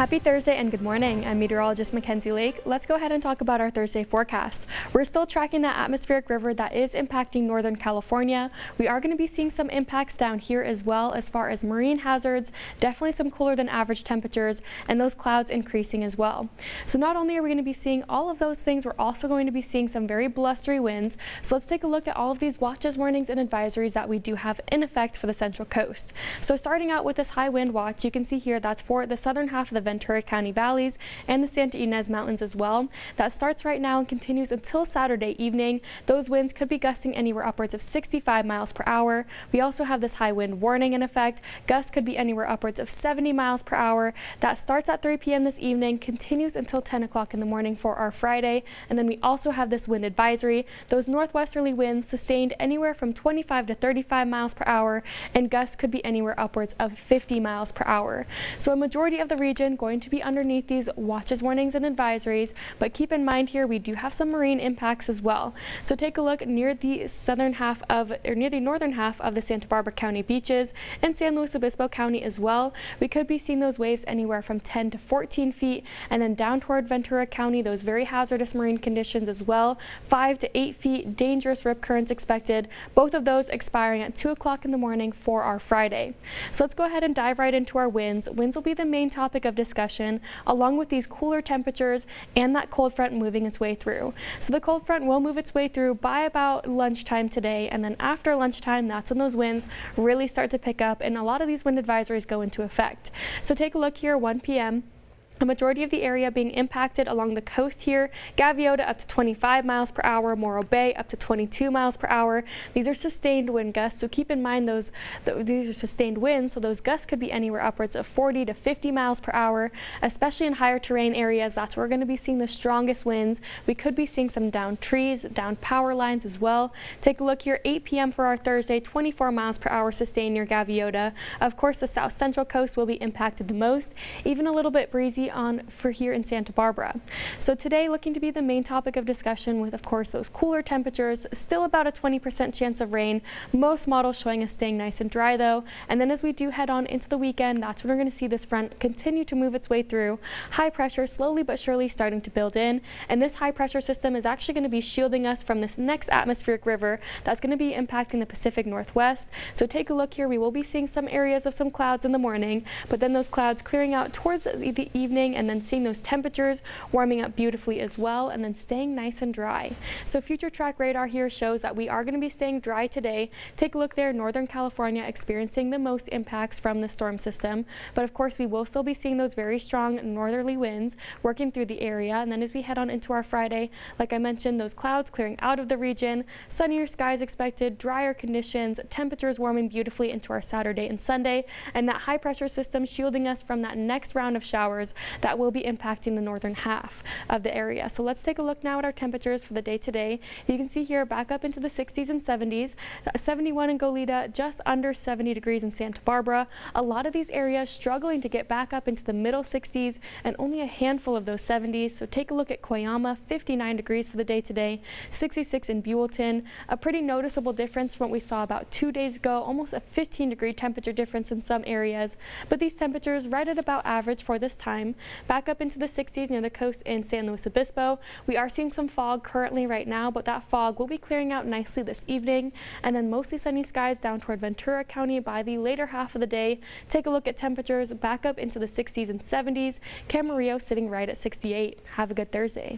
Happy Thursday and good morning. I'm meteorologist Mackenzie Lake. Let's go ahead and talk about our Thursday forecast. We're still tracking that atmospheric river that is impacting Northern California. We are going to be seeing some impacts down here as well as far as marine hazards, definitely some cooler than average temperatures, and those clouds increasing as well. So not only are we going to be seeing all of those things, we're also going to be seeing some very blustery winds. So let's take a look at all of these watches, warnings, and advisories that we do have in effect for the Central Coast. So starting out with this high wind watch, you can see here that's for the southern half of the Ventura County valleys and the Santa Ynez Mountains as well. That starts right now and continues until Saturday evening. Those winds could be gusting anywhere upwards of 65 miles per hour. We also have this high wind warning in effect. Gusts could be anywhere upwards of 70 miles per hour. That starts at 3 p.m. this evening, continues until 10 o'clock in the morning for our Friday. And then we also have this wind advisory. Those northwesterly winds sustained anywhere from 25 to 35 miles per hour, and gusts could be anywhere upwards of 50 miles per hour. So a majority of the region going to be underneath these watches, warnings, and advisories, but keep in mind here we do have some marine impacts as well. So take a look near the northern half of the Santa Barbara County beaches and San Luis Obispo County as well. We could be seeing those waves anywhere from 10 to 14 feet, and then down toward Ventura County, those very hazardous marine conditions as well, 5 to 8 feet, dangerous rip currents expected, both of those expiring at 2 o'clock in the morning for our Friday. So let's go ahead and dive right into our winds. Winds will be the main topic of discussion, along with these cooler temperatures and that cold front moving its way through. So the cold front will move its way through by about lunchtime today, and then after lunchtime, that's when those winds really start to pick up and a lot of these wind advisories go into effect. So take a look here, 1 p.m. A majority of the area being impacted along the coast here. Gaviota up to 25 miles per hour, Morro Bay up to 22 miles per hour. These are sustained wind gusts, so keep in mind these are sustained winds, so those gusts could be anywhere upwards of 40 to 50 miles per hour, especially in higher terrain areas. That's where we're going to be seeing the strongest winds. We could be seeing some downed trees, downed power lines as well. Take a look here, 8 p.m. for our Thursday, 24 miles per hour sustained near Gaviota. Of course, the south central coast will be impacted the most, even a little bit breezy for here in Santa Barbara. So today looking to be the main topic of discussion with, of course, those cooler temperatures, still about a 20% chance of rain. Most models showing us staying nice and dry though. And then as we do head on into the weekend, that's when we're going to see this front continue to move its way through. High pressure slowly but surely starting to build in. And this high pressure system is actually going to be shielding us from this next atmospheric river that's going to be impacting the Pacific Northwest. So take a look here. We will be seeing some areas of some clouds in the morning, but then those clouds clearing out towards the evening, and then seeing those temperatures warming up beautifully as well, and then staying nice and dry. So future track radar here shows that we are going to be staying dry today. Take a look there, Northern California experiencing the most impacts from the storm system, but of course we will still be seeing those very strong northerly winds working through the area. And then as we head on into our Friday, like I mentioned, those clouds clearing out of the region, sunnier skies expected, drier conditions, temperatures warming beautifully into our Saturday and Sunday, and that high pressure system shielding us from that next round of showers that will be impacting the northern half of the area. So let's take a look now at our temperatures for the day today. You can see here back up into the 60s and 70s, 71 in Goleta, just under 70 degrees in Santa Barbara. A lot of these areas struggling to get back up into the middle 60s and only a handful of those 70s. So take a look at Coyama, 59 degrees for the day today, 66 in Buellton, a pretty noticeable difference from what we saw about 2 days ago, almost a 15-degree temperature difference in some areas, but these temperatures right at about average for this time. Back up into the 60s near the coast in San Luis Obispo. We are seeing some fog currently right now, but that fog will be clearing out nicely this evening, and then mostly sunny skies down toward Ventura County by the later half of the day. Take a look at temperatures back up into the 60s and 70s. Camarillo sitting right at 68. Have a good Thursday.